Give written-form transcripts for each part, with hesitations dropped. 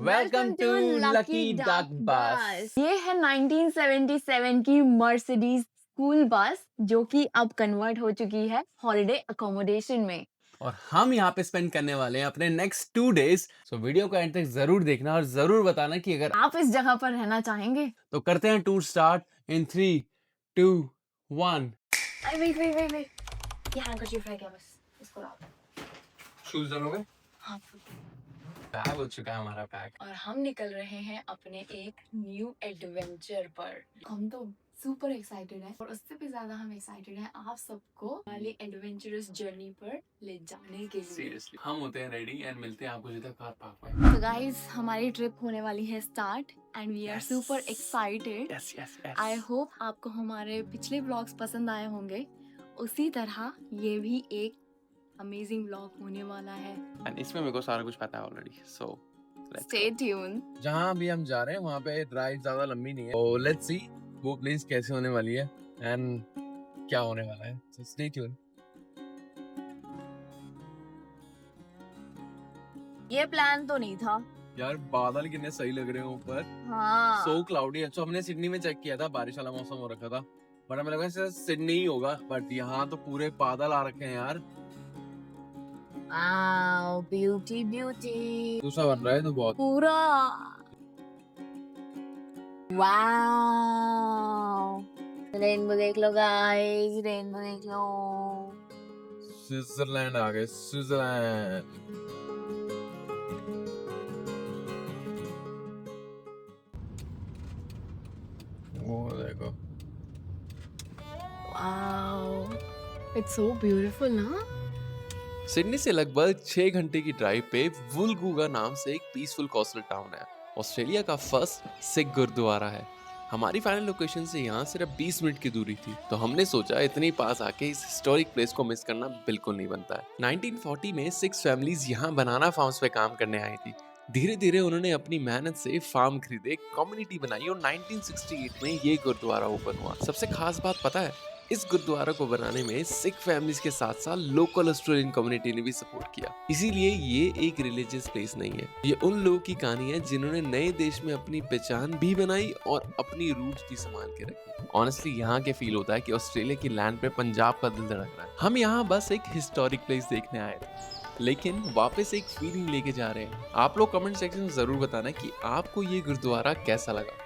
Welcome to lucky duck बस। ये है 1977 की मर्सिडीज स्कूल बस जो कि अब कन्वर्ट हो चुकी है हॉलिडे अकोमोडेशन में। और हम यहाँ पे स्पेंड करने वाले हैं अपने नेक्स्ट 2 डेज। सो वीडियो को एंड तक जरूर देखना और जरूर बताना कि अगर आप इस जगह पर रहना चाहेंगे तो करते हैं टूर स्टार्ट इन 3, 2, 1। वेट ये हैंकरचीफ रह गया बस इसको लाओ। शूज डालोगे? हाँ। पैक हो चुका है हमारा पैक। और हम निकल रहे हैं अपने एक न्यू एडवेंचर पर। हम तो सुपर एक्साइटेड हैं और उससे भी ज्यादा हम एक्साइटेड हैं आप सबको वाली एडवेंचरस जर्नी पर ले जाने के लिए। सीरियसली हम होते हैं रेडी एंड मिलते हैं आपको जिधर कार पार्क में। तो गाइस हमारी ट्रिप होने वाली है start and we are super excited. Yes yes yes. I hope आपको हमारे पिछले व्लॉग्स पसंद आए होंगे, उसी तरह ये भी एक अमेजिंग व्लॉग होने वाला है एंड इसमें मेरे को सारा कुछ पता है ऑलरेडी। So stay tune. जहाँ भी हम जा रहे हैं वहाँ पे ड्राइव ज्यादा लंबी नहीं है। तो लेट्स सी वो प्लेस कैसे होने वाली है एंड क्या होने वाला है। So stay tune. ये प्लान तो नहीं था यार बादल कितने सही लग रहे हैं ऊपर। हाँ। सो क्लाउडी है। तो हमने सिडनी में चेक किया था बारिश वाला मौसम हो रखा था, बट हमें लगा शायद सिडनी ही होगा, बट यहाँ तो पूरे बादल आ रखे हैं यार। वाओ ब्यूटी ब्यूटी दूसरा बन रहा है तो बहुत पूरा। वाओ रेनबो देख लो गाइस, रेनबो देख लो। स्विट्जरलैंड आ गए, स्विट्जरलैंड। वो देखो वाओ इट्स सो ब्यूटीफुल ना। सिडनी से लगभग 6 घंटे की ड्राइव पे वुलगूगा नाम से एक पीसफुल कोस्टल टाउन है। ऑस्ट्रेलिया का फर्स्ट सिख गुरुद्वारा है। हमारी फाइनल लोकेशन से यहाँ सिर्फ 20 मिनट की दूरी थी, तो हमने सोचा इतनी पास आके इस हिस्टोरिक प्लेस को मिस करना बिल्कुल नहीं बनता है। 1940 में 6 फैमिलीज यहाँ बनाना फार्म्स पे काम करने आई थी। धीरे धीरे उन्होंने अपनी मेहनत से फार्म खरीदे, कम्युनिटी बनाई और 1968 में ये गुरुद्वारा ओपन हुआ। सबसे खास बात पता है, इस गुरुद्वारा को बनाने में सिख फैमिलीज के साथ साथ लोकल ऑस्ट्रेलियन कम्युनिटी ने भी सपोर्ट किया। इसीलिए ये एक रिलीजियस प्लेस नहीं है, ये उन लोगों की कहानी है जिन्होंने नए देश में अपनी पहचान भी बनाई और अपनी रूट्स भी संभाल के रखी। ऑनेस्टली यहाँ के फील होता है कि ऑस्ट्रेलिया की लैंड पे पंजाब का दिल धड़क रहा है। हम यहाँ बस एक हिस्टोरिक प्लेस देखने आए थे, लेकिन वापस एक फीलिंग लेके जा रहे हैं। आप लोग कमेंट सेक्शन में जरूर बताना कि आपको ये गुरुद्वारा कैसा लगा।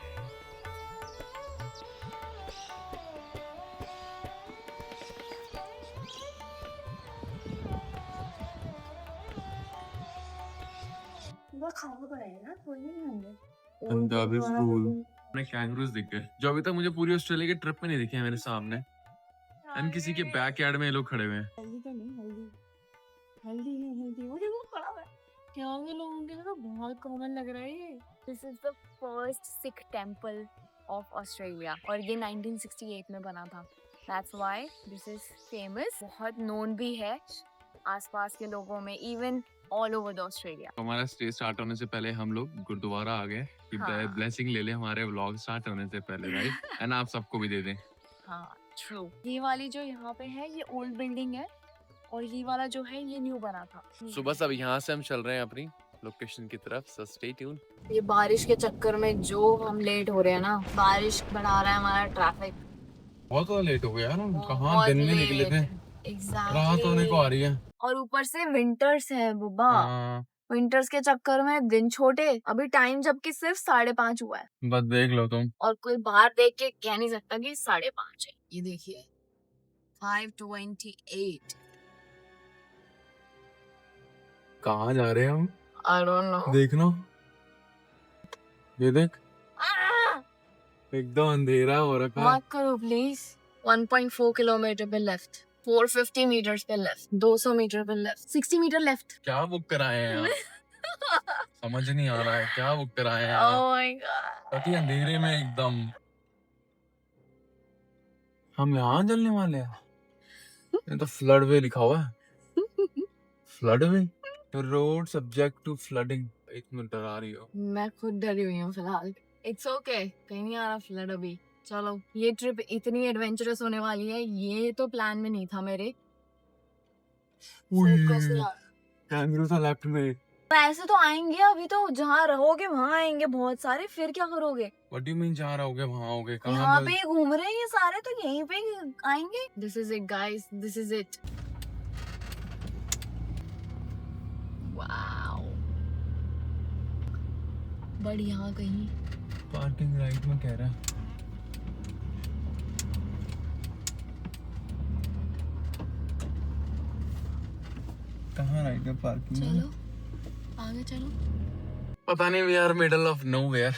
पंजाबी स्कूल में कैंगरूज दिख गए जो अभी तक मुझे पूरी ऑस्ट्रेलिया के ट्रिप में नहीं दिखे हैं मेरे सामने। एंड किसी के बैकयार्ड में ये लोग खड़े हुए हैं। हेल्दी तो नहीं, हेल्दी है, हेल्दी वो देखो खड़ा है। यहाँ के लोगों के लिए तो बहुत कॉमन लग रहा है ये। This is the first Sikh temple of Australia और ये 1968 में बना था। That's why this is famous, बहुत नोन भी है आसपास के लोगों में, even all over the Australia. हमारा स्टे स्टार्ट होने से पहले हम लोग गुरुद्वारा आ गए कि ब्लेसिंग ले ले हमारे व्लॉग स्टार्ट होने से पहले, राइट? एंड आप सबको भी दे दें। हाँ ट्रू। ये वाली जो यहाँ पे है ये ओल्ड बिल्डिंग है और ये वाला जो है ये न्यू बना था। सो बस अब यहाँ से हम चल रहे हैं अपनी लोकेशन की तरफ। So stay tune. ये बारिश के चक्कर में जो हम लेट हो रहे हैं ना, बारिश बढ़ा रहा है हमारा ट्रैफिक। बहुत ज्यादा लेट हो गया यार, कहाँ दिन में निकले थे। रात होने को आ रही है और ऊपर से विंटर्स है बुब्बा। विंटर्स के चक्कर में दिन छोटे, अभी टाइम जबकि सिर्फ 5:30 हुआ है। बस देख लो तुम। और कोई बाहर देख के कह नहीं सकता कि 5:30 है। ये देखिए 5:28। कहाँ जा रहे हैं हम? I don't know। देखना, ये देख एकदम अंधेरा हो रखा है। मत करो प्लीज। 1.4 किलोमीटर पे लेफ्ट, 450 मीटर्स पे लेफ्ट, 200 मीटर पे लेफ्ट, 60 मीटर लेफ्ट। क्या बुक कराए हैं यार? समझ नहीं आ रहा है क्या बुक कराए हैं। Oh my God। पति अंधेरे में एकदम। हम यहाँ चलने वाले हैं। ये तो फ्लड वे लिखा हुआ है। Flood way, road subject to flooding. इतनी डरा रही हो। मैं खुद डरी हुई हूँ फिलहाल। इट्स ओके, कहीं नहीं आ रहा फ्लड अभी। चलो ये ट्रिप इतनी एडवेंचरस होने वाली है, ये तो प्लान में नहीं था मेरे। कैंगरू था लेफ्ट में। ऐसे तो आएंगे, अभी तो जहाँ रहोगे वहाँ आएंगे बहुत सारे, फिर क्या करोगे? व्हाट डू यू मीन जहाँ रहोगे वहाँ होगे? कहाँ यहाँ पर? पे ही घूम रहे हैं ये सारे, तो यहीं पे ही आएंगे। This is it guys, this is it. Wow, but यहाँ कहीं पार्किंग राइट में कह रहा है। कहाँ राइट में पार्किंग? चलो आगे चलो। पता नहीं, we are middle of nowhere.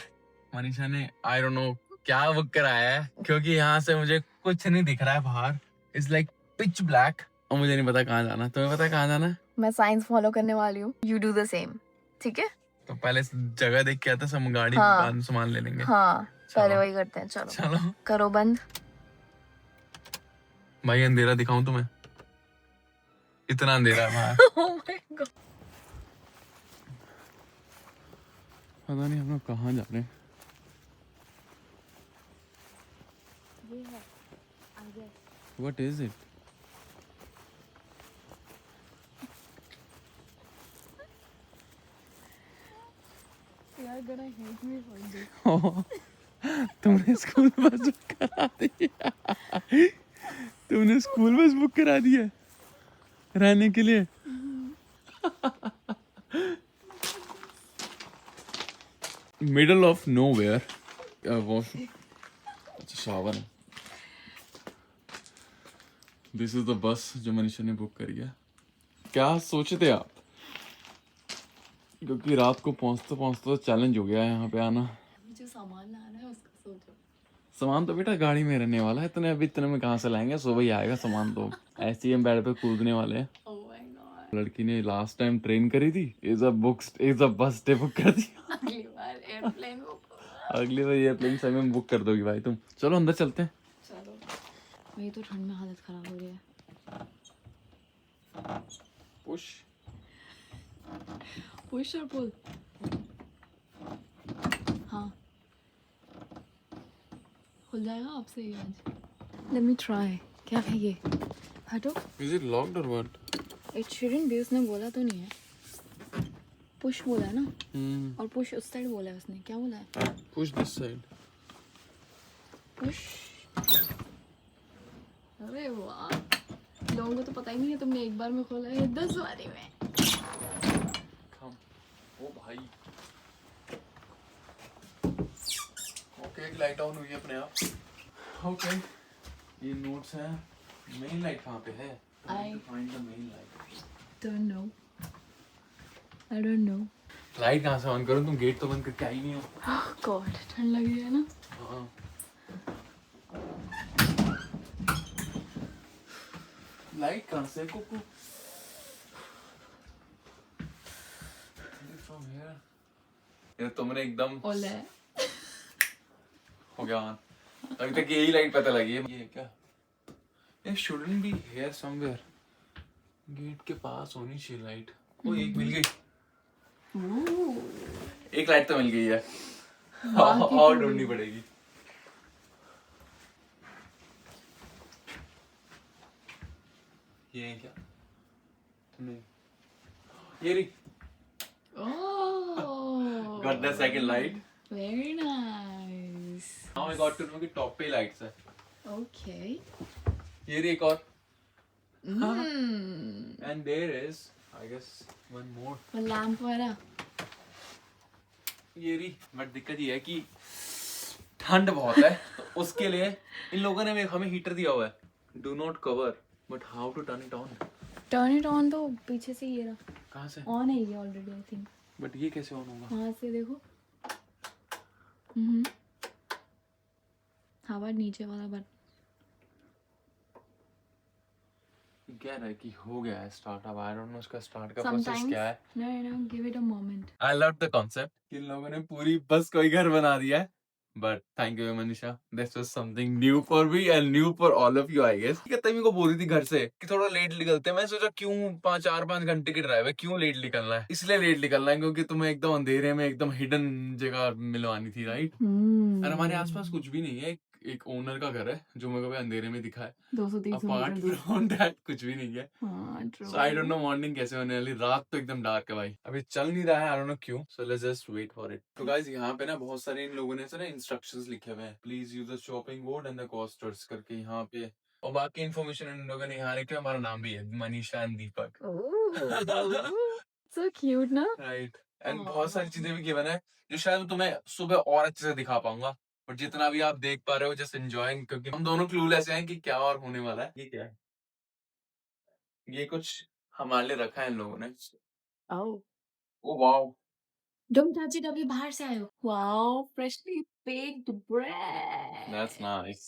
Manisha ने आई डोंट नो क्या बुक कराया है, क्योंकि यहाँ से मुझे कुछ नहीं दिख रहा है बाहर। इट्स लाइक पिच ब्लैक और मुझे नहीं पता कहाँ जाना। तुम्हें पता है कहाँ जाना है? मैं साइंस फॉलो करने वाली हूँ, यू डू द सेम, ठीक है? तो पहले जगह देख के आता, सब गाड़ी हाँ। बाद में सामान ले लेंगे। हाँ पहले चलो। वही करते हैं। चलो चलो करो बंद। भाई, अंधेरा दिखाऊं तुम्हें? इतना अंधेरा है बाहर। Oh my God. पता नहीं हम लोग कहाँ जा रहे हैं। ये है आगे। What is it? You're gonna hate me for this. तुमने स्कूल बस बुक करा दी। तुमने स्कूल बस बुक करा दी है रहने के लिए। Middle of nowhere. वॉशरूम, अच्छा शावर है। दिस इज द बस जो मनीषा ने बुक करी है। क्या सोचते आप? क्योंकि रात को पहुंचते पहुंचते तो चैलेंज हो गया है यहाँ पे आना। मुझे सामान लाना है, उसका सोचो। सामान तो बेटा गाड़ी में रहने वाला है, इतने अभी इतने में कहाँ से लाएंगे? सुबह ही आएगा सामान तो। ऐसे ही हम बेड पे कूदने वाले हैं। Oh my God. लड़की ने लास्ट टाइम ट्रेन करी थी, इज अ बस डे बुक कर दिया। अगली बार एयरप्लेन बुक करो। अगली बार एयरप्लेन समय में बुक कर दोगी भाई तुम। चलो अंदर चलते हैं। चलो, मेरी तो ठंड में हालत खराब हो रही है। पुश पुश और पुल। हाँ खुल जाएगा आपसे ये आज। Let me try. क्या है ये? हटो। इज इट लॉक्ड और व्हाट? इट शुडंट बी, उसने बोला तो नहीं है। पुश बोला है ना, और पुश उस साइड बोला है उसने। क्या बोला है? Push this side. पुश। अरे वाह, लोगों को तो पता ही नहीं है तुमने एक बार में खोला है, 10 बारी में। ओ भाई, ओके लाइट ऑन हुई है अपने आप। ओके, ये नोट्स हैं। मेन लाइट कहाँ पे है? Find the main light. Don't know. I don't know. Light कहाँ से ऑन करूँ? तुम गेट तो बंद करके आई नहीं हो। Oh God, ठंड लग रही है ना? हाँ। लाइट कहाँ से? कुकू। From here. ये तुमने एकदम ओले। हो गया ऑन। अभी तक यही लाइट पता लगी है। ये क्या? It shouldn't be here somewhere. Gate के पास होनी चाहिए लाइट। ओ एक मिल गई। एक लाइट तो मिल गई है। और ढूंढनी पड़ेगी। ये क्या? नहीं, ये रही। Oh. Got the second light. Very nice. Now I got to know कि टॉप पे लाइट्स है। Okay. ये रही एक और। Hmm. And there is, I guess, one more. वो लैंप वाला। ये रही। बट दिक्कत ये है कि ठंड बहुत है, तो उसके लिए इन लोगों ने हमें हीटर दिया हुआ है। Do not cover, but how to turn it on? Turn it on तो पीछे से ये रहा। कहाँ से? On है ये already I think. बट ये कैसे ऑन होगा? वहाँ से देखो। हाँ बट नीचे वाला बट। कह रहा है कि हो गया है स्टार्ट। अब आई डोंट नो उसका स्टार्ट का प्रोसेस क्या है। No, give it a moment. I love the concept कि इन लोगों ने पूरी बस को ही घर बना दिया है। But thank you Manisha, this was something new for me and new for all of you I guess. तभी को बोल रही थी घर से कि थोड़ा लेट निकलते हैं। मैं सोचा क्यों 4-5 घंटे की ड्राइव है, क्यों लेट निकलना है? इसलिए लेट निकलना है क्योंकि तुम्हें एकदम अंधेरे में एकदम हिडन जगह मिलवानी थी, राइट? और हमारे आसपास कुछ भी नहीं है। एक ओनर का घर है जो मेरे को अंधेरे में दिखा है। 200-300 अपार्ट मीटर। फ्रॉम दैट कुछ भी नहीं है। हाँ, so I don't true. No morning कैसे होने वाली, रात तो एकदम डार्क है भाई, अभी चल नहीं रहा है, आई डोंट नो क्यों। So let's just wait for it. तो गाइस यहाँ पे ना बहुत सारे इन लोगों ने ना इंस्ट्रक्शंस लिखे हुए हैं, please use the shopping board and the coasters करके यहाँ पे, और बाकी इन्फॉर्मेशन इन लोगों ने यहाँ लिखा है, हमारा नाम भी है Manisha and Deepak. Oh, so cute ना? राइट, एंड बहुत सारी चीजें भी गिवन है जो शायद मैं तुम्हें सुबह और अच्छे से दिखा पाऊंगा, बट जितना भी आप देख पा रहे हो जस्ट एंजॉयिंग, क्योंकि हम दोनों क्लूलेस हैं कि क्या और होने वाला है। ये क्या है? ये कुछ हमारे लिए रखा है इन लोगों ने। Oh, o wow, don't touch it, अभी बाहर से आए हो। Wow, freshly baked bread. That's nice.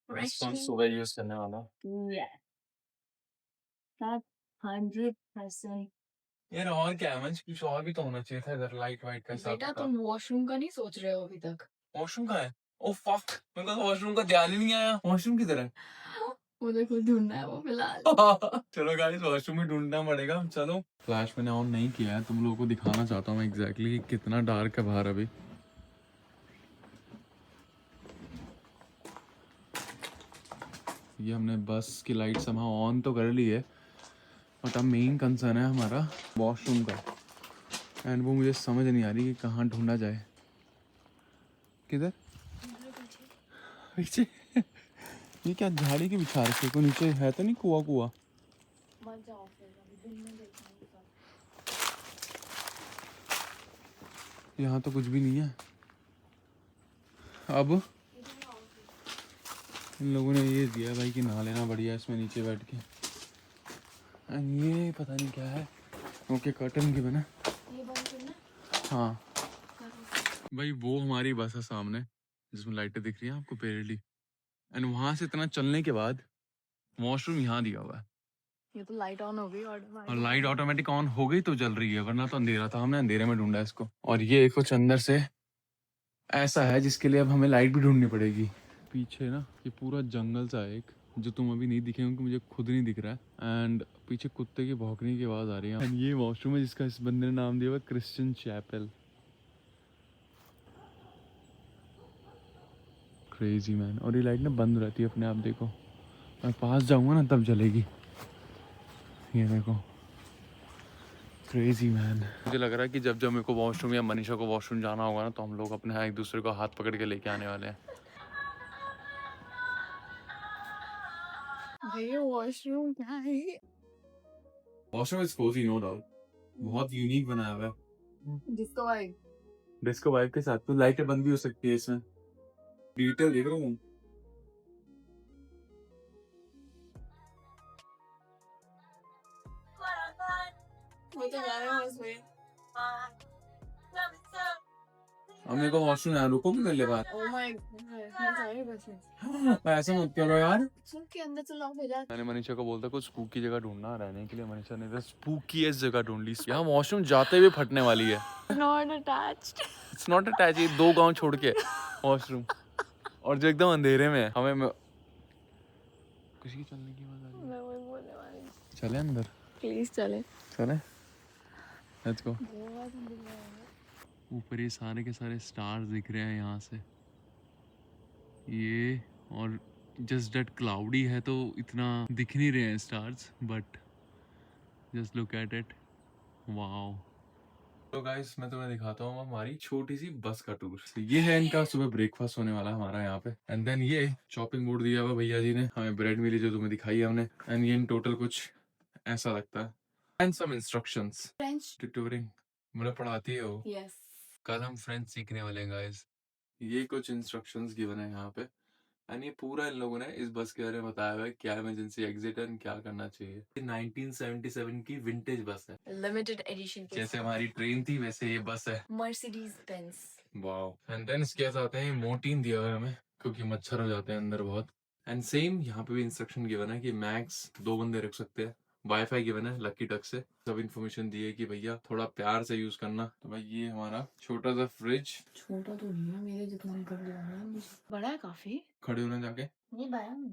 इसको हम फ्रेशली, सुबह यूज करने वाला। yeah, that 100%। यार और क्या है मंच, कुछ और भी तो होना चाहिए था इधर, लाइट वाइट का हिसाब बेटा, किताब। तुम वॉशरूम का नहीं सोच रहे हो अभी तक? वॉशरूम कहाँ है? ओ फक, मेरे को तो वॉशरूम का ध्यान ही नहीं आया। वॉशरूम किधर है? मुझे खुद ढूंढना है वो फिलहाल। चलो गाइस, वॉशरूम ही ढूंढना पड़ेगा, चलो। फ्लैश मैंने ऑन नहीं किया है, तुम लोगों को दिखाना चाहता हूँ एग्जैक्टली कितना डार्क है बाहर अभी। ये हमने बस की लाइट समा ऑन तो कर ली है, बट अब मेन कंसर्न है हमारा वॉशरूम का, एंड वो मुझे समझ नहीं आ रही कि कहाँ ढूंढा जाए। किधर? पीछे। ये क्या झाड़ी के बिछा रखे को, नीचे है तो नहीं कुआ कुआ? मत जाओ फिर, अभी दिन में देखूंगी। यहाँ तो कुछ भी नहीं है। अब इन लोगों ने ये दिया भाई कि नहा लेना बढ़िया इसमें नीचे बैठ के, एंड ये पता नहीं क्या है। ओके, कर्टन की बना। ये बंद करना। हाँ करो। भाई, वो हमारी बस है सामने जिसमें लाइटें दिख रही हैं आपको पेरेली, एंड वहां से इतना चलने के बाद वॉशरूम यहाँ दिया हुआ है, ये तो लाइट ऑन हो गई और ऑटोमेटिक। लाइट ऑटोमेटिक ऑन हो गई तो जल रही है, वरना तो अंधेरा था, हमने अंधेरे में ढूंढा इसको। और ये कुछ अंदर से ऐसा है जिसके लिए अब हमें लाइट भी ढूंढनी पड़ेगी। पीछे ना ये पूरा जंगल सा है एक, जो तुम अभी नहीं दिखे क्योंकि मुझे खुद नहीं दिख रहा है, एंड पीछे कुत्ते की भौंकने की आवाज आ रही है, एंड ये वॉशरूम है जिसका इस बंदे ने नाम दिया हुआ क्रिश्चियन चैपल। क्रेजी मैन, और ये लाइट ना बंद रहती है अपने आप, देखो मैं पास जाऊंगा ना तब जलेगी, ये देखो। Crazy man. मुझे लग रहा है कि जब जब मेरे को वॉशरूम या मनीषा को वॉशरूम जाना होगा ना, तो हम लोग अपने यहाँ एक दूसरे को हाथ पकड़ के लेके आने वाले हैं। भाई वॉशरूम क्या है? Washroom is cosy, no doubt, बहुत यूनिक बनाया हुआ है जिसको भाई डिस्को वाइब के साथ। तो लाइटें बंद भी हो सकती है इसमें, डिटेल देख रहा हूँ। वो तो जा रहे हैं उसमें। अब मेरे को वॉशरूम है, रुको भी कर ले बात। ओह माय गॉड, मैं जा रही हूँ बस में। ऐसा मत करो यार। सुन के अंदर चलो भेजा। मैंने मनीषा को बोलता कुछ स्पूकी जगह ढूंढना रहने के लिए, मनीषा ने तो स्पूकीएस्ट जगह ढूंढ ली। यहाँ वॉशरूम जाते हुए फटने वाली है। Not attached. It's not attach, ये 2 गांव छोड़ के वॉशरूम, और जो एकदम अंधेरे में है। हमें किसी की चलने की आवाज आ रही है। मैं वही बोलने वाली हूँ। चले अंदर, प्लीज चले। चले, लेट्स गो। ऊपर ये सारे के सारे स्टार्स दिख रहे हैं यहाँ से, ये, और जस्ट डेट क्लाउडी है तो इतना दिख नहीं रहे हैं stars, but just look at it, wow. तो गाइस मैं तुम्हें दिखाता हूँ हमारी छोटी सी बस का टूर। ये है इनका सुबह ब्रेकफास्ट होने वाला है हमारा यहाँ पे, एंड देन ये चॉपिंग बोर्ड दिया हुआ भैया जी ने, हमें ब्रेड मिली जो तुम्हें दिखाई है हमने, एंड ये इन टोटल कुछ ऐसा लगता है, and some instructions. French. Tutoring मतलब पढ़ाती है वो। यस। कल हम फ्रेंच सीखने वाले हैं गाइस। ये कुछ इंस्ट्रक्शंस गिवन है यहाँ पे, एंड ये पूरा इन लोगों ने इस बस के बारे में बताया हुआ है, क्या इमरजेंसी एग्जिट है, क्या करना चाहिए। 1977 की विंटेज बस है, लिमिटेड एडिशन के जैसे साथ। हमारी ट्रेन थी वैसे ये बस है। Mercedes Benz. Wow, and then इसके साथ है मोर्टीन दिया हुआ है हमें, क्योंकि मच्छर हो जाते हैं अंदर बहुत। एंड सेम यहाँ पे भी इंस्ट्रक्शन गिवन है कि मैक्स 2 बंदे रख सकते हैं। वाईफाई गिवन है लकी टक से, सब इन्फॉर्मेशन दी है कि भैया थोड़ा प्यार से यूज करना। तो भाई ये हमारा छोटा सा फ्रिज, छोटा तो नहीं है, मेरे जितना ही कर लिया है मुझे। बड़ा है काफी। खड़े होने जाके। ये बड़ा है।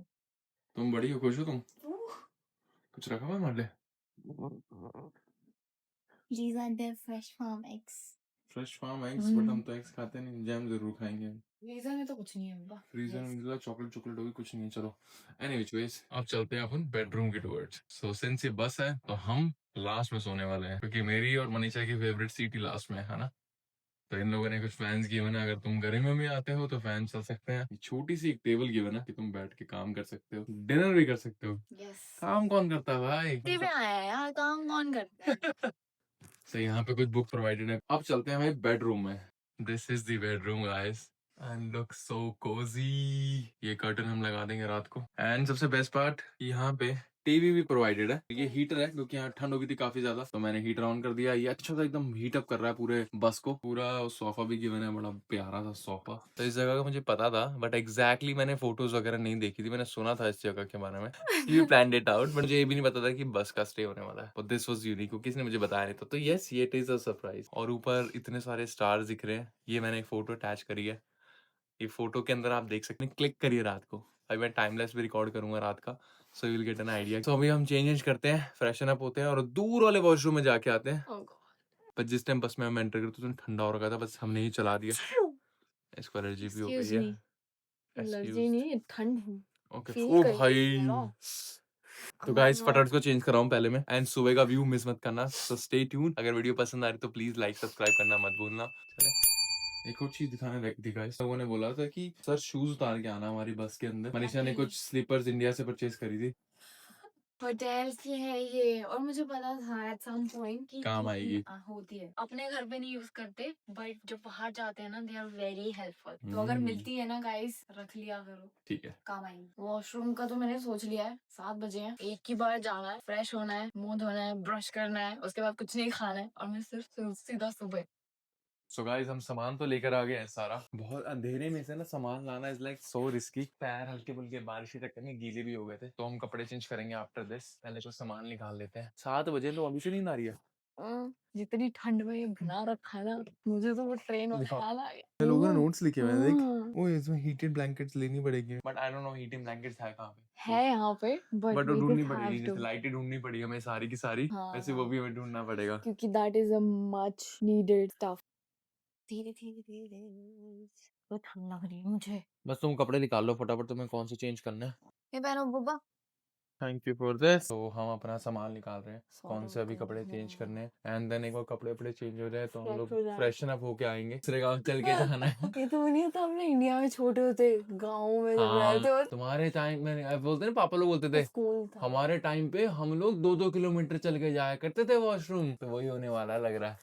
तुम बड़ी हो, खुश हो तुम? ओह, कुछ रखा हुआ है हमारे लिए? these are the fresh farm eggs। Fresh farm eggs, but हम तो एग्स खाते नहीं, जैम जरूर खाएंगे। फ्रीजर में तो कुछ नहीं है बाबा। फ्रीजर में यस। मतलब चॉकलेट होगी, कुछ नहीं है। चलो एनीवेज वेज, अब चलते हैं अपन बेडरूम के टुवर्ड्स। सो सिंस ये बस है तो हम लास्ट में सोने वाले हैं, क्योंकि मेरी और मनीषा की फेवरेट सीट ही लास्ट में है ना। तो इन लोगों ने कुछ फैंस गिवन है, अगर तुम गर्मियों में आते हो तो फैन चल सकते हैं। ये छोटी सी एक टेबल गिवन है कि तुम बैठ के काम कर सकते हो, डिनर भी कर सकते हो। यस। काम कौन करता है भाई? छुट्टी पे आया है यार, काम कौन करता है? सो यहाँ पे कुछ बुक प्रोवाइडेड है। अब चलते हैं भाई बेडरूम में। This is the bedroom guys and look so cosy. ये कर्टन हम लगा देंगे रात को। एंड सबसे बेस्ट पार्ट, यहाँ पे टीवी भी प्रोवाइडेड है। ये हीटर है क्योंकि यहाँ ठंड हो गई थी काफी ज्यादा, तो मैंने हीटर ऑन कर दिया। ये अच्छा सा एकदम हीट अप कर रहा है पूरे बस को। पूरा सोफा भी गिवन है, बड़ा प्यारा सा सोफा। तो इस जगह का मुझे पता था, बट एग्जैक्टली मैंने फोटोज वगैरह नहीं देखी थी। मैंने सुना था इस जगह के बारे में, you plan it out, but मुझे ये भी नहीं पता था कि बस का स्टे होने वाला है। और दिस वाज यूनिक, क्योंकि किसी ने मुझे बताया नहीं था। तो यस, ये इट इज अ सरप्राइज। और ऊपर इतने सारे स्टार्स दिख रहे हैं। ये मैंने एक फोटो अटैच करी है। ये फोटो के अंदर आप देख सकते हैं, क्लिक करिए रात को। अभी मैं टाइमलेस भी रिकॉर्ड करूंगा रात का, so you will get an idea. तो अभी हम चेंज करते हैं, फ्रेशन अप होते हैं और दूर वाले वॉशरूम में जाके आते हैं। Oh God. पर जिस टाइम बस में हम एंटर करते तो ठंडा हो रखा था, बस हमने ही चला दिया। इसको एलर्जी भी हो गई Excuse है। me. Allergy excuse. नहीं, ठंड ओके फील ओ कर भाई। रही हूँ। तो गाइस फटाफट को चेंज कर रहा हूँ पहले मैं। एंड सुबह का व्यू मिस मत करना, सो स्टे ट्यून। अगर वीडियो पसंद आ रही तो प्लीज लाइक सब्सक्राइब करना मत भूलना। चले एक और चीज दिखाने रख दी गाइस। लोगों ने बोला था कि सर शूज उतार के आना हमारी बस के अंदर। मनीषा ने कुछ स्लीपर्स इंडिया से परचेज करी थी, होटल की है ये, और मुझे पता था एट सम पॉइंट काम कि आएगी। होती है। अपने घर पे नहीं यूज करते, बट जब बाहर जाते हैं ना, दे आर वेरी हेल्पफुल। तो अगर मिलती है ना गाइस, रख लिया करो, ठीक है। काम आएंगे। वॉशरूम का तो मैंने सोच लिया है, 7 बजे है, एक ही बार जाना है, फ्रेश होना है, मुंह धोना है, ब्रश करना है, उसके बाद कुछ नहीं खाना है, और मैं सिर्फ सीधा सुबह। सो गाइस हम सामान तो लेकर आ गए हैं सारा। बहुत अंधेरे में से ना सामान लाना इज लाइक सो रिस्की। पैर हल्के फुल्के बारिश के चक्कर में गीले भी हो गए थे, तो हम कपड़े चेंज करेंगे आफ्टर दिस। पहले कुछ सामान निकाल लेते हैं। 7 बजे तो अभी से नींद आ रही है। जितनी ठंड में ये बना रखा है ना, मुझे तो वो ट्रेन और दिखाओ। ख्याल आ गया। लोगों ने नोट्स लिखे हुए हैं देख। हाँ। ओए इसमें हीटेड ब्लैंकेट्स लेनी पड़ेगी, but I don't no heating blankets है कहाँ पे। है यहाँ पे, बट बट वो वी ढूंढनी जस्ट पड़ेगी, हैव टू। जैसे लाइटें ढूंढनी पड़ी हमें सारी की सारी, हाँ वैसे वो हाँ, भी हमें ढूंढना पड़ेगा। क्योंकि that is a much needed stuff. धीरे धीरे धीरे, तो ठंड लग रही है मुझे। बस तुम कपड़े निकाल लो फटाफट, तुम्हें कौन से चेंज करना है। ये पहनो बुब्बा। Thank you for this. तो हम अपना सामान निकाल रहे हैं, कौन सॉर्ट से अभी आउट कपड़े कर, चेंज हाँ। करने हैं। एंड देन एक बार कपड़े वपड़े चेंज हो जाए तो हम फ्रेश लोग हो जाए। फ्रेशन अप होके आएंगे। दूसरे गाँव चल के जाना है। ये तो नहीं था, हमने इंडिया में छोटे होते गाँव में जब हाँ रहते हो, तुम्हारे टाइम में बोलते ना, पापा लोग बोलते थे स्कूल था। हमारे टाइम पे हम लोग 2-2 किलोमीटर चल के जाया करते थे वॉशरूम। तो वही होने वाला है, लग रहा है।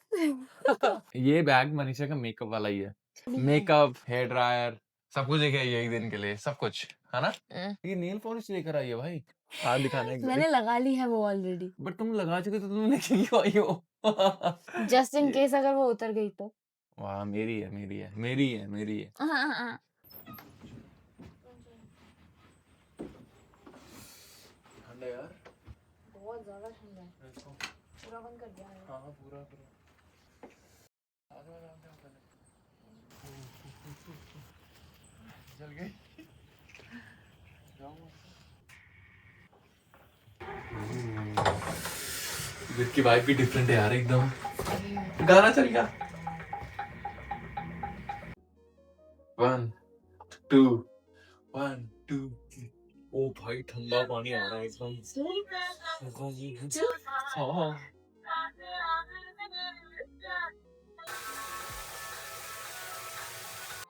ये बैग मनीषा का मेकअप वाला ही है। मेकअप, हेयर ड्रायर, सब कुछ लेके आई है एक दिन के लिए, सब कुछ है ना। ये नेल पॉलिश लेकर आई है भाई, हाथ दिखाने एक मैंने लगा ली है वो ऑलरेडी, बट तुम लगा चुके तो तुम लेके क्यों आई हो? जस्ट इन ये- केस अगर वो उतर गई तो। वाह मेरी है, मेरी है, मेरी है, मेरी है। ठंड है यार, बहुत ज्यादा ठंड है। इसको पूरा बंद कर दिया मैंने। हाँ पूरा पूरा आ जाओ, आ जाओ, पहले जल गई। जाओ। इधर की वाइब भी डिफरेंट है यार एकदम। गाना चल गया। 1 2 1 2 ओ भाई ठंडा पानी आ रहा है एकदम। हाँ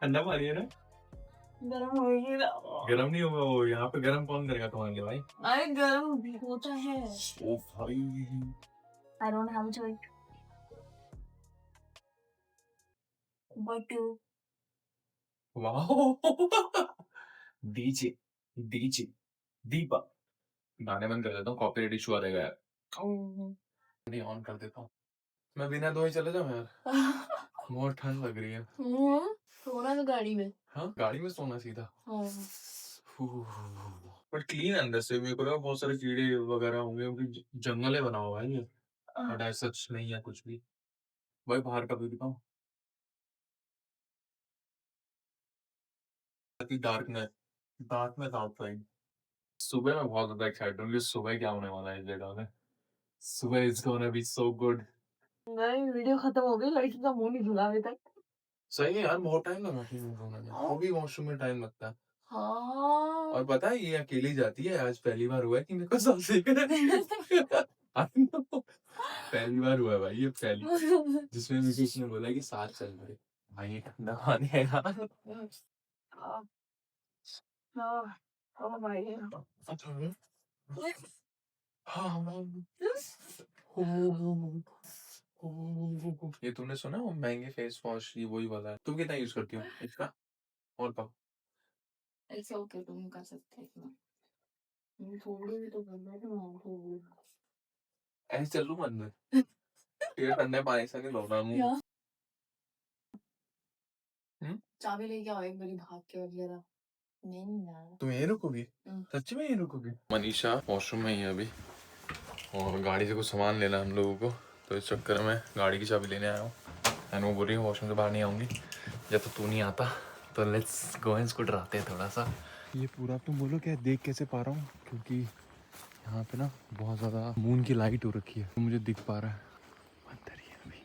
ठंडा पानी है ना। गरम होगी ना। गरम नहीं होगा वो, यहाँ पे गरम कौन करेगा तुम्हारे लिए भाई। अरे गरम होता है। ओ भाई I don't have a choice but to। वाह। DJ DJ Deepa. गाने बंद कर देता हूँ, कॉपीराइट इशू आ जाएगा यार। नहीं ऑन कर देता हूँ, मैं बिना धोए चले जाऊँ यार। बहुत ठंड लग रही है। सोना तो गाड़ी में। हाँ गाड़ी में सोना सीधा। हाँ। बट क्लीन अंदर से, मेरे को लगा बहुत सारे कीड़े वगैरह होंगे क्योंकि जंगल है बना हुआ है ये। बट ऐसा सच नहीं है कुछ भी। भाई बाहर का भी दिखाऊं, डार्कनेस, डार्कनेस आउटसाइड। सुबह में बहुत ज्यादा एक्साइटेड हूँ कि सुबह क्या होने वाला है इस जगह में। सुबह is gonna be so good. नहीं, वीडियो खत्म हो गई, लाइट का मुंह नहीं धुला अभी तक। सही है यार, बहुत टाइम लगा क्लीन होने में, वो भी वॉशरूम में टाइम लगता है। हाँ। और पता है ये अकेली जाती है, आज पहली बार हुआ है कि मेरे को सांस लेकर I know, पहली बार हुआ है भाई, ये पहली जिसमें मुझे किसी ने बोला कि साथ चल रहे भाई, ये ठंडा पानी है यार। हाँ, हाँ, हाँ भाई। ये तूने सुना वो महंगे फेस वॉश, ये वही वाला है, तुम कितना यूज करती हो इसका? और कब? इट्स ओके, तुम कर सकते हो इतना। थोड़ी भी तो करना है थोड़ी। ऐसे चल लूं अंदर, ये ठंडे पानी से नहीं धो रहा मुंह। क्या? चाबी लेके आओ एक बारी भाग के वगैरह। नहीं यार, तुम यहीं रुकोगी? सच में यहीं रुकोगी? मनीषा वॉशरूम में ही है अभी, और गाड़ी से कुछ सामान लेना हम लोगों को, तो इस चक्कर में गाड़ी की चाबी लेने आया हूँ। एंड वो बोल रही है वॉशरूम से बाहर नहीं आऊँगी जब तो तू नहीं आता, तो लेट्स गो इसको डराते हैं थोड़ा सा। ये पूरा तुम बोलो क्या देख कैसे पा रहा हूँ, क्योंकि यहाँ पे ना बहुत ज़्यादा मून की लाइट हो रखी है, तो मुझे दिख पा रहा है अंदर ही है अभी।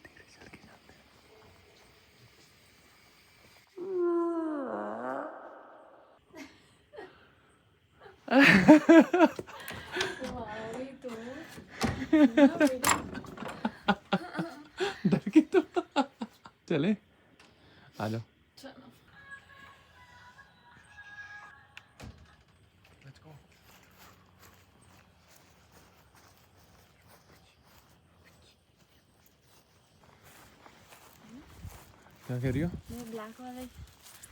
धीरे चल के जाते तुम्हारी तो हैं। डर के तो चले, आ जाओ। चलो। Let's go. क्या कह रही हो? मैं ब्लैक वाले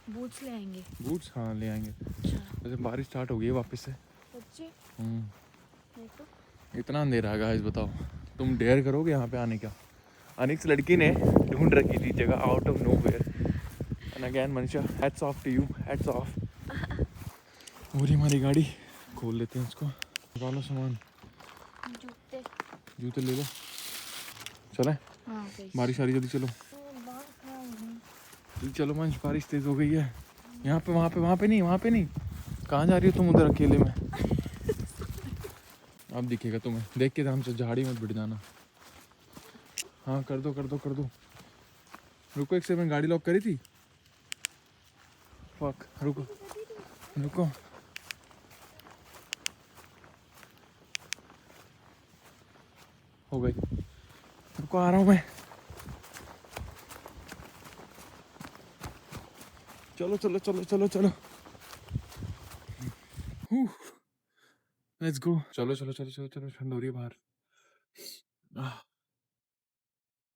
बूट्स ले आएंगे। बूट्स हाँ ले आएंगे। अच्छा, वैसे बारिश स्टार्ट हो गई है वापस से। सच्ची? हम्म, नहीं तो इतना अंधेरा है गाइस, बताओ तुम डेयर करोगे यहाँ पे आने का? अनिक्स लड़की ने ढूंढ रखी थी जगह out of nowhere, and again Manisha hats off to you, hats off. और हमारी गाड़ी खोल लेते हैं इसको, निकालो सामान, जूते। जूते ले लो, चले। हाँ please। बारिश आ रही, जल्दी चलो बाहर खड़ा हूँ। जल्दी चलो मंच, बारिश तेज हो गई है। यहाँ पे वहाँ पे नहीं, वहाँ पे नहीं। कहाँ जा रही हो तुम उधर अकेले में? अब दिखेगा तुम्हें, देख के हमसे झाड़ी मत बिठ जाना। हाँ कर दो कर दो कर दो, रुको एक सेकंड, गाड़ी लॉक करी थी। फक, रुको रुको, हो गई, रुको आ रहा हूँ मैं। चलो चलो चलो चलो चलो, लेट्स गो, चलो चलो चलो चलो चलो, ठंड हो रही है बाहर।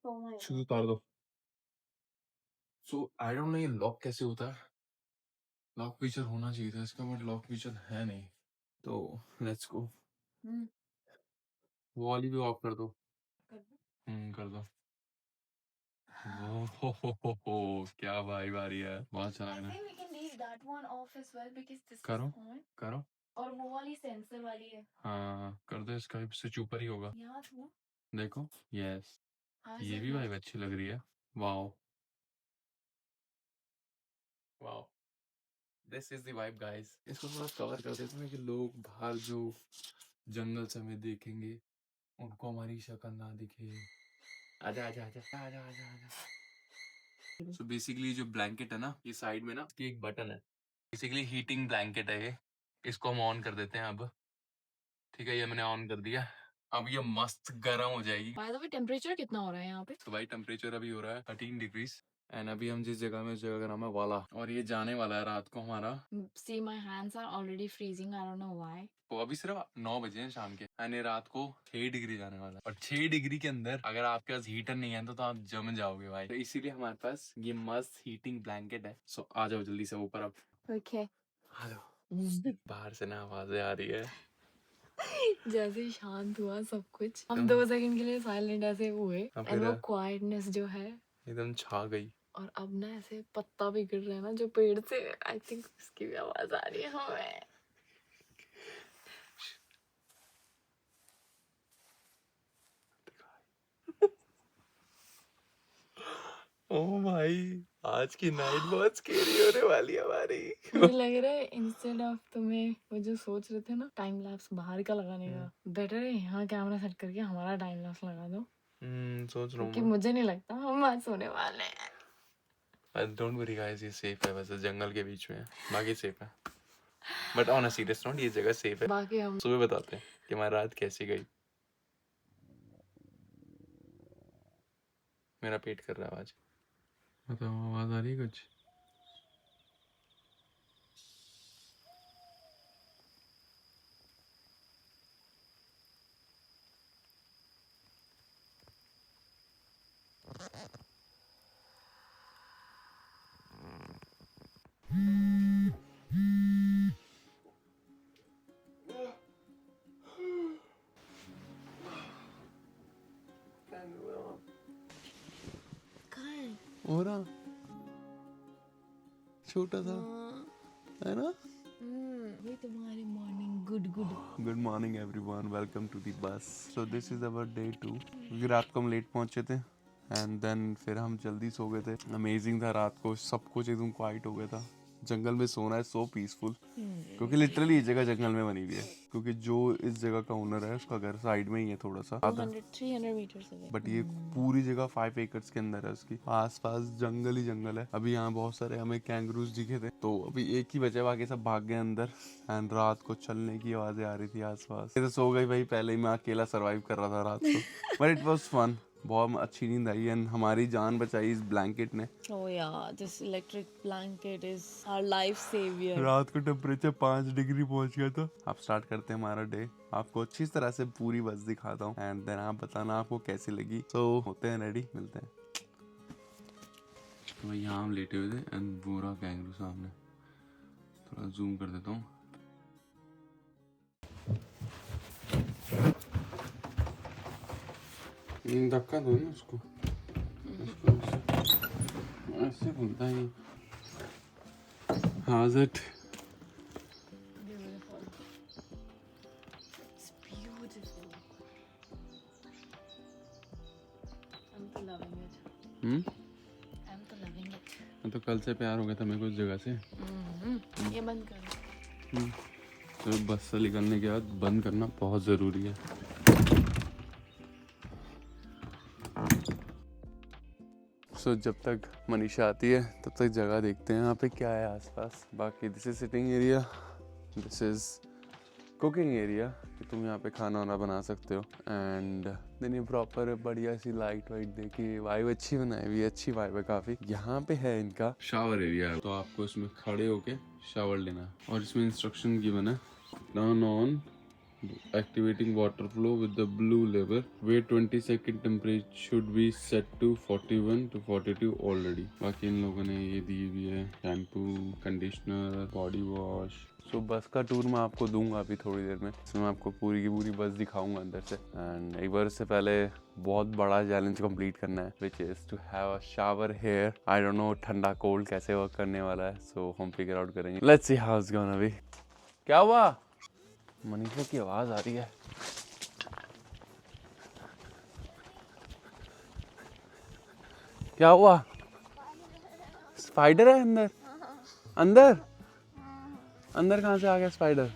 Oh my shoes God। उतार दो। सो आई डोंट नो ये लॉक कैसे होता है, लॉक फीचर होना चाहिए था इसका, बट लॉक फीचर है नहीं, तो लेट्स गो। वो वाली भी ऑफ कर दो। कर दो। हो क्या भाई बारी है, बहुत अच्छा I लग रहा है। think we can leave that one off as well because this करो is on। करो, और वो वाली सेंसर वाली है। हाँ कर दो, इसका स्विच ऊपर ही होगा, यहाँ था। देखो। यस, हाँ ये सर भी हाँ। वाइब अच्छी लग रही है। Wow wow, this is the vibe guys. इसको थोड़ा कवर कर देते हैं कि लोग बाहर जो जंगल से हमें देखेंगे उनको हमारी शक्ल ना दिखे। आजा आजा आजा आजा आजा आजा। सो बेसिकली जो ब्लैंकेट है ना, ये साइड में ना ये एक बटन है, बेसिकली हीटिंग ब्लैंकेट है ये, इसको हम ऑन कर देते हैं अब। ठीक है, ये मैंने ऑन कर दिया, अब ये मस्त गर्म हो जाएगी। बाय द वे टेम्परेचर कितना हो रहा है यहाँ पे? तो भाई टेम्परेचर अभी हो रहा है 13 डिग्रीज, एंड अभी हम जिस जगह में, उस जगह का नाम है वाला, और ये जाने वाला है रात को हमारा। See my hands are already freezing, I don't know why। तो अभी सिर्फ 9 बजे हैं शाम के, यानी रात को 6 डिग्री जाने वाला है, और 6 डिग्री के अंदर अगर आपके पास हीटर नहीं है तो आप जम जाओगे भाई, तो इसीलिए हमारे पास ये मस्त हीटिंग ब्लैंकेट है। सो आ जाओ जल्दी से ऊपर अब, Okay। आ जाओ। बाहर से ना आवाजें आ रही है, जैसे ही शांत हुआ सब कुछ, हम एकदम 2 सेकंड के लिए साइलेंट ऐसे हुए, अब एंड वो फिर क्वाइटनेस जो है, एकदम छा गई। और अब ना ऐसे पत्ता भी गिर रहा है ना जो पेड़ से, आई थिंक उसकी भी आवाज आ रही है हमें। ओ भाई, आज की नाइट बहुत स्केरी होने वाली है हमारी। मुझे लग रहा है इंस्टेड ऑफ तुम्हें वो जो सोच रहे थे ना टाइम लैप्स बाहर का लगाने का, बेटर है यहाँ कैमरा सेट करके हमारा टाइम लैप्स लगा दो। सोच रहा हूँ क्योंकि मैं। मुझे नहीं लगता हम आज सोने वाले हैं। डोंट वरी गाइस, ये सेफ है, वैसे जंगल के बीच में है, बाकी सेफ है। But on a serious note, ये जगह सेफ है। बाकी हम सुबह बताते हैं कि हमारी रात कैसी गई। मेरा पेट कर रहा है आवाज। बताओ, आवाज आ रही है कुछ? कहाँ है? हो रहा छोटा सा है ना। ये तुम्हारी morning good good morning everyone, welcome to the bus. So this is our day 2, क्योंकि रात को हम लेट पहुंचे थे एंड देन फिर हम जल्दी सो गए थे। अमेजिंग था, रात को सब कुछ एकदम क्वाइट हो गया था। जंगल में सोना है सो पीसफुल, क्योंकि लिटरली ये जगह जंगल में बनी हुई है। क्योंकि जो इस जगह का ओनर है उसका घर साइड में ही है, थोड़ा सा आधा, 300 meters away. बट ये पूरी जगह 5 एकर्स के अंदर है। उसकी आसपास जंगल ही जंगल है। अभी यहाँ बहुत सारे हमें कैंगरूज दिखे थे, तो अभी एक ही बचे, बाकी सब भाग गए अंदर। एंड रात को चलने की आवाजें आ रही थी आसपास। ये तो सो गई भाई, पहले ही मैं अकेला सरवाइव कर रहा था रात को, बट इट वाज फन। बहुत अच्छी नींद आई एंड हमारी जान बचाई इस ब्लैंकेट ने। Oh yeah, this electric blanket is our life savior. रात को टेम्परेचर 5 डिग्री पहुंच गया था। आप स्टार्ट करते हैं हमारा डे। आपको अच्छी तरह से पूरी बस दिखाता हूँ एंड देन आप बताना आपको कैसी लगी। तो होते हैं रेडी, मिलते हैं। तो यहाँ हम लेटे हुए थे एंड पूरा कैंगरू सामने। थोड़ा जूम कर देता हूँ। धक्का दो ना उसको, ऐसे बोलता है। How's it? Beautiful. It's beautiful. I'm तो loving it. I'm तो loving it. मैं तो कल से प्यार हो गया था मेरे को इस जगह से। ये बंद कर। तो बस से निकलने के बाद बंद करना बहुत ज़रूरी है। सो जब तक मनीषा आती है तब तक जगह देखते हैं यहाँ पे क्या है आसपास। बाकी this is sitting area, this is cooking area कि तुम यहाँ पे खाना वाना बना सकते हो। एंड देन ये प्रॉपर बढ़िया सी लाइट वाइट देखी, वाइब अच्छी बनाई हुई है, अच्छी वाइब है काफ़ी। यहाँ पे है इनका शावर एरिया है, तो आपको इसमें खड़े होके शावर लेना है। और इसमें इंस्ट्रक्शन गिवन है, turn on activating water flow with the blue lever, wait 20 second, temperature should be set to 41 to 42 already। बाकी इन लोगों ने ये दी हुई है शैम्पू, कंडीशनर, बॉडी वॉश। सो बस का टूर मैं आपको दूंगा अभी थोड़ी देर में। इसमें मैं आपको पूरी की पूरी बस दिखाऊंगा अंदर से। एंड एक बार इससे पहले बहुत बड़ा चैलेंज कंप्लीट करना है, which is to have a shower here. I don't know ठंडा कोल्ड कैसे वर्क करने वाला है, सो हम फिगर आउट करेंगे। Let's see how it's gonna be. क्या हुआ? मनीषा की आवाज आ रही है। क्या हुआ? स्पाइडर है अंदर? अंदर अंदर कहाँ से आ गया स्पाइडर?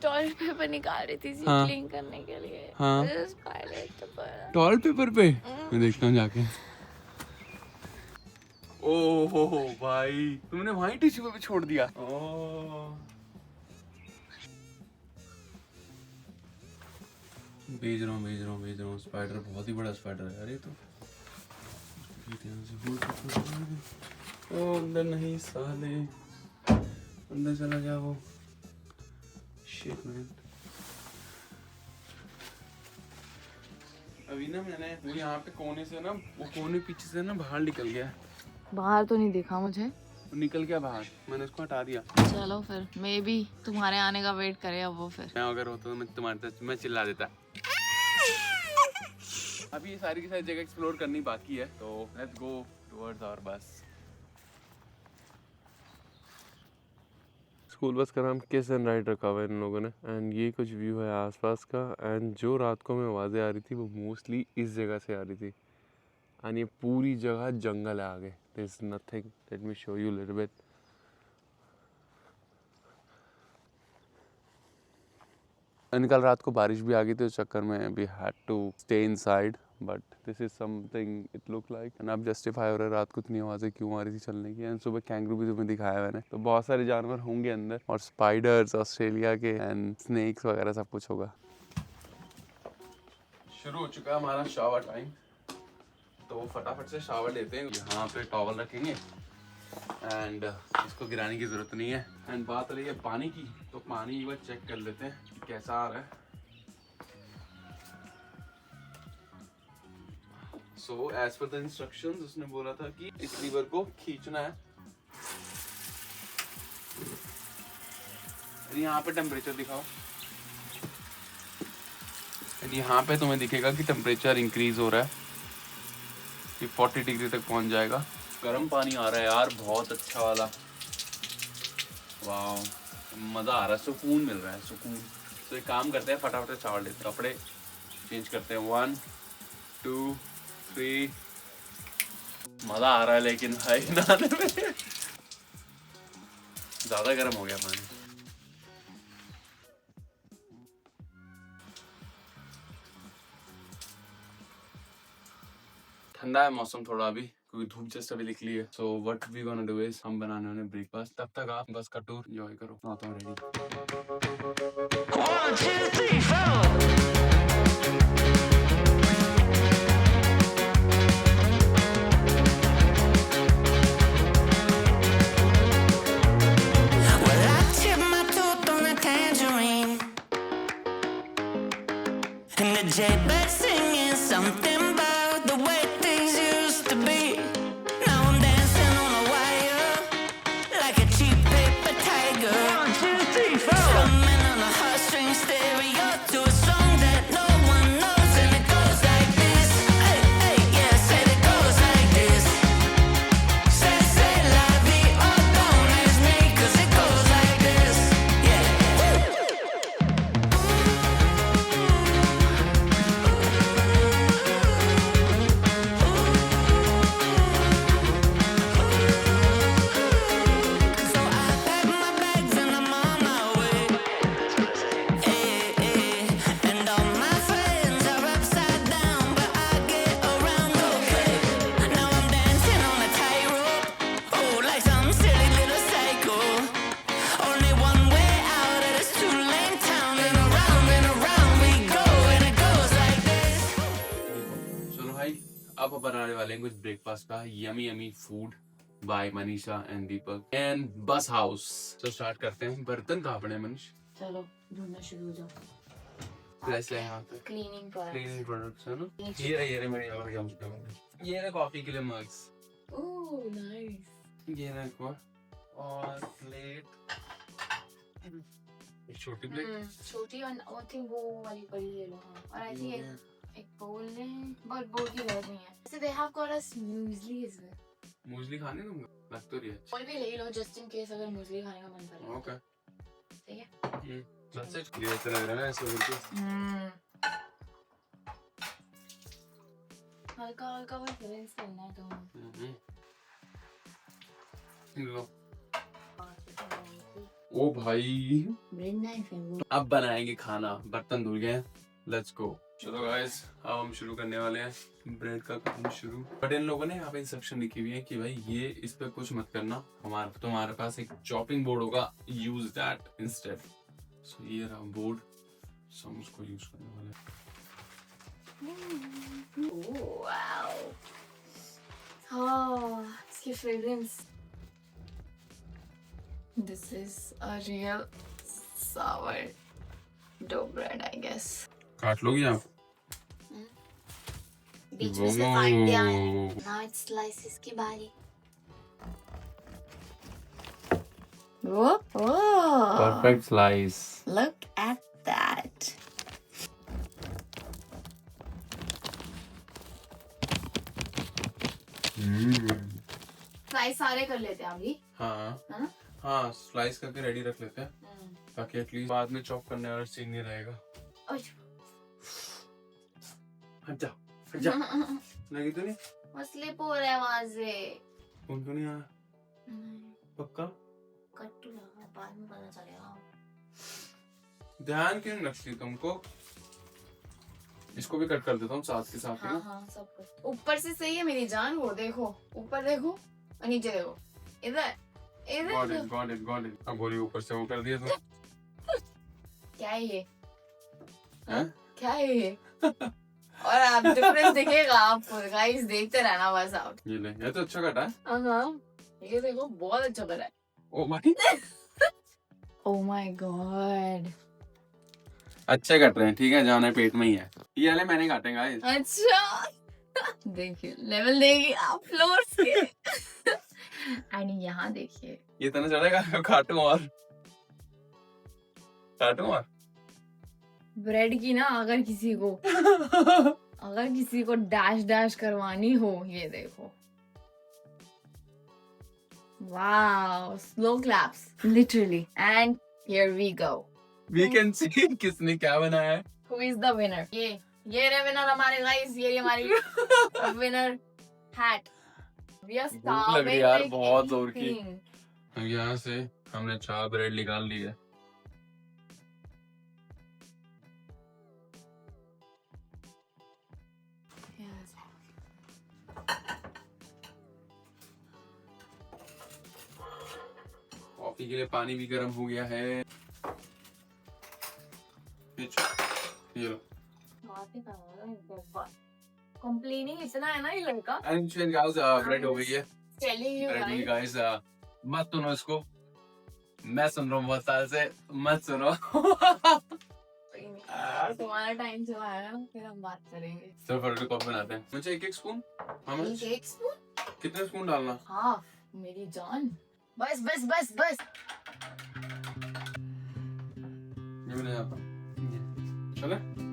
टॉयलेट पेपर निकाल रही थी हाँ। क्लीन करने के लिए। हाँ। स्पाइडर तो बड़ा। टॉयलेट पेपर पे मैं देखता हूँ जाके। ओहो भाई, तुमने वहीं टिश्यू पेपर छोड़ दिया। भेज रहा हूँ। स्पाइडर बहुत ही बड़ा स्पाइडर है। अरे तो ओ अंदर नहीं साले, अंदर चला गया वो। Shit man. अभी ना मैंने वो यहाँ पे कोने से ना, वो कोने पीछे से ना बाहर निकल गया। बाहर तो नहीं दिखा मुझे। निकल गया बाहर, मैंने उसको हटा दिया। चलो फिर मे बी तुम्हारे आने का वेट करे अब वो। फिर मैं अगर होता तो मैं तुम्हारे साथ मैं चिल्ला देता। अभी ये सारी की सारी जगह एक्सप्लोर करनी बाकी है, तो लेट्स गो टुवर्ड्स आवर बस। स्कूल बस का नाम किस एंड राइड रखा हुआ है इन लोगों ने। एंड ये कुछ व्यू है आसपास का। एंड जो रात को हमें आवाज़ें आ रही थी वो मोस्टली इस जगह से आ रही थी। एंड ये पूरी जगह जंगल है आगे। There is nothing, let me show you little bit. And कल रात को बारिश भी आ गई थी, उस चक्कर में we had to stay inside. But this is something it look like. And अब जस्टिफाई हो रहा है रात को इतनी आवाज़ें क्यों आ रही थी चलने की। एंड सुबह कैंगरू भी तुम्हें दिखाया मैंने, तो बहुत सारे जानवर होंगे अंदर, और स्पाइडर्स ऑस्ट्रेलिया के एंड स्नेक्स वगैरह सब कुछ होगा। शुरू हो चुका है हमारा शावर टाइम, तो फटाफट से शावर लेते हैं। यहाँ पे टॉवल रखेंगे एंड इसको गिराने की ज़रूरत नहीं है। एंड बात रही है पानी की, तो पानी एक बार चेक कर लेते हैं कैसा आ रहा है। So as per the instructions उसने बोला था कि इस लीवर को खींचना है। यहाँ पे टेम्परेचर दिखाओ, यहाँ पे तुम्हें दिखेगा कि टेम्परेचर इंक्रीज हो रहा है, कि 40 डिग्री तक पहुंच जाएगा। गर्म पानी आ रहा है यार, बहुत अच्छा वाला, वाह मज़ा आ रहा है, सुकून मिल रहा है, सुकून। तो एक काम करते हैं, फटाफट से शावर लेते हैं, कपड़े चेंज करते हैं। 1 2 3। मज़ा आ रहा है लेकिन भाई नहाने में ज़्यादा गर्म हो गया पानी। ठंडा है मौसम थोड़ा अभी, क्योंकि धूप जस्ट अभी निकली है। So what we gonna do is, हम बनाने वाले ब्रेकफास्ट। तब तक आप बस का टूर एंजॉय करो। आता हूँ ready. 1 2 3 4 Well, I chipped my tooth on a tangerine, and the jaybird singing something about the way things used to be. Now I'm dancing on a wire like a cheap paper tiger. 1 2 3 4 Strumming on a heartstring stereo to a song that no one knows, and it goes like this. Hey, hey, yeah, said it goes like this. Say la vie or don't ask me, 'cause it goes like this. Yeah. So I pack my bags and I'm on my way. And all my friends are upside down, but I get around okay. Now I'm dancing on a tightrope, oh, like some silly little psycho. Only one way out of this two-lane town, and around we go, and it goes like this. चलो भाई, अब बनाने वाले हैं कुछ breakfast का yummy yummy food by Manisha and Deepak and बस house. तो स्टार्ट करते हैं। बर्तन कहाँ पड़े मनीष? चलो ढूंढना शुरू हो जाओ। वैसे यहाँ पे क्लीनिंग क्लीनिंग प्रोडक्ट्स है ना। ये रहे मेरे यहाँ पे। ये रहे कॉफी के लिए मग्स। Oh nice. ये रहे एक और प्लेट, एक छोटी प्लेट। छोटी और आई थिंक वो वाली बड़ी ले लो। हाँ, और आई थिंक एक बोल है, बट बोल की जरूरत नहीं है। So they have got us muesli as well. मूसली खाने दूंगा, लग तो रही है। बोल भी ले लो जस्ट इन केस अगर मुस्ली खाने का मन करे। ओके ठीक है। that's it। ये तो लग रहा है ना ऐसे बिल्कुल। हल्का हल्का बस रिंस करना है तुम्हें। लो ओ भाई, ब्रेड नाइफ है वो। अब बनाएंगे खाना, बर्तन धुल गए, लेट्स गो। चलो गाइस, अब हम शुरू करने वाले हैं ब्रेड का काम शुरू। बट इन लोगों ने यहाँ पे इंस्ट्रक्शन लिखी हुई है कि भाई ये इस पे कुछ मत करना, तुम्हारे पास एक चॉपिंग बोर्ड होगा, यूज दैट इंस्टेड। सो ये रहा बोर्ड, सो हम उसको यूज करने वाले हैं। वाओ, हाँ इसकी fragrance. This is a real sourdough bread I guess. काट लोगी आप? बीच में से काट दिया है। Now it's slices की बारी। Whoop, whoa. Perfect slice. Look at that. Slice सारे कर लेते हैं अभी। हाँ है ना? हाँ, स्लाइस करके रेडी रख लेते हैं, ताकि एटलीस्ट बाद में चॉप करने वाला सीन नहीं रहेगा। हट जा, हट जा। लगी तो नहीं? स्लिप हो रहा है वहां से। उनको नहीं आया? पक्का? कट्टू लगा, बाद में पता चलेगा। ध्यान क्यों नहीं रखती तुमको? इसको भी कट कर देता हूँ साथ के साथ हाँ हाँ सब कुछ ऊपर से सही है मेरी जान। वो देखो ऊपर देखो और नीचे देखो, इधर इधर गॉट इट। अब बोली ऊपर से वो कर दिया तो क्या है ये? हैं? क्या है ये? और आप डिफरेंस दिखेगा आपको गाइस, देखते रहना बस आप। ये तो अच्छा कटा है। हाँ ये देखो बहुत अच्छा करा है। Oh my oh my God. अच्छे कट रहे हैं, ठीक है, जाना पेट में ही है। ये वाले मैंने काटे गाइस। अच्छा देखिए लेवल देगी आप फ्लोर्स के। एंड यहाँ देखिए ये तना चढ़ेगा। काटूं और ब्रेड की ना, अगर किसी को डैश करवानी हो, ये देखो wow, slow claps literally. And here we go, we can see किसने क्या बनाया है। Who is the winner? ये रहे विनर हमारे गाइस, ये हमारी विनर हैट। वी आर भूख लग रही है यार, starving बहुत जोर की। anything. अब यहाँ से हमने 4 ब्रेड निकाल ली है। Yes. कॉफी के लिए पानी भी गर्म हो गया है। ये लो। Complaining इतना है ना ये लड़का। ब्रेड हो गई है। Telling you bread guys. Guys, मत सुनो इसको, मैं सुन रहा हूँ बहुत साल से, मत सुनो। तुम्हारा टाइम जब आया ना फिर हम बात करेंगे। चलो फटाफट कॉफी बनाते हैं। मुझे एक स्पून। हाँ मुझे एक स्पून? कितने स्पून डालना? हाफ मेरी जान। बस बस बस बस। ये मैंने यहाँ पर चले।